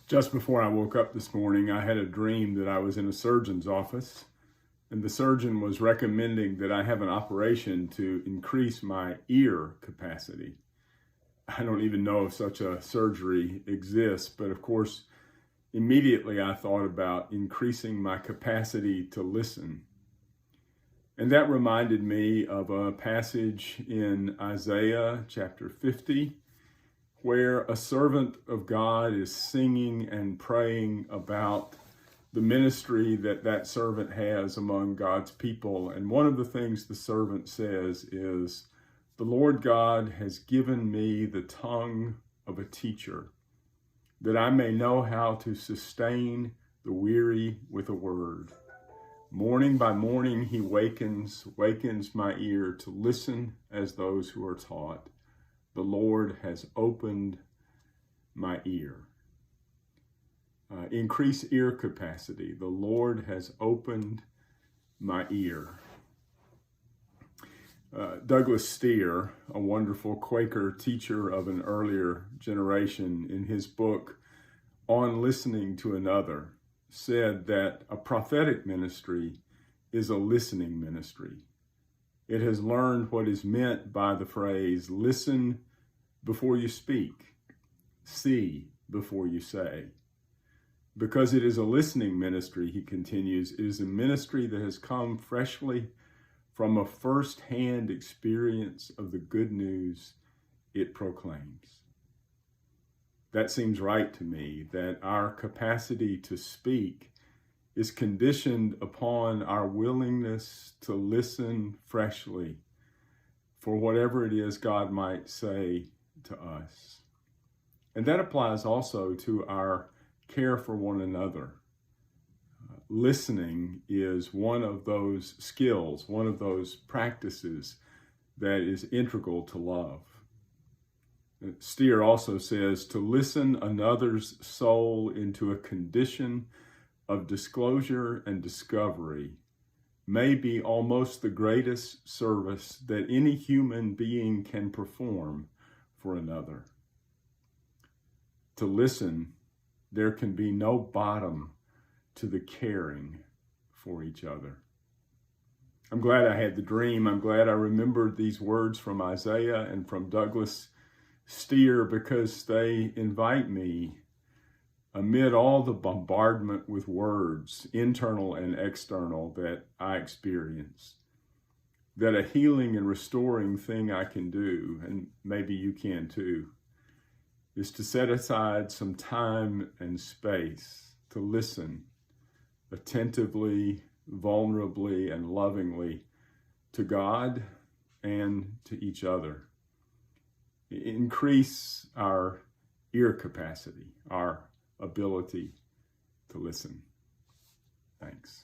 Just before I woke up this morning, I had a dream that I was in a surgeon's office, and the surgeon was recommending that I have an operation to increase my ear capacity. I don't even know if such a surgery exists, but of course, immediately I thought about increasing my capacity to listen. And that reminded me of a passage in Isaiah chapter 50, where a servant of God is singing and praying about the ministry that servant has among God's people. And one of the things the servant says is, "The Lord God has given me the tongue of a teacher, that I may know how to sustain the weary with a word. Morning by morning he wakens my ear to listen as those who are taught. The Lord has opened my ear." Increase ear capacity. The Lord has opened my ear. Douglas Steer, a wonderful Quaker teacher of an earlier generation, in his book, On Listening to Another, said that a prophetic ministry is a listening ministry. It has learned what is meant by the phrase, listen before you speak, see before you say. Because it is a listening ministry, he continues, it is a ministry that has come freshly from a first-hand experience of the good news it proclaims. That seems right to me, that our capacity to speak is conditioned upon our willingness to listen freshly for whatever it is God might say to us. And that applies also to our care for one another. Listening is one of those skills, one of those practices that is integral to love. Steer also says to listen another's soul into a condition of disclosure and discovery may be almost the greatest service that any human being can perform for another. To listen, there can be no bottom to the caring for each other. I'm glad I had the dream. I'm glad I remembered these words from Isaiah and from Douglas Steer, because they invite me, amid all the bombardment with words, internal and external, that I experience, that a healing and restoring thing I can do, and maybe you can too, is to set aside some time and space to listen attentively, vulnerably, and lovingly to God and to each other. Increase our ear capacity, our ability to listen. Thanks.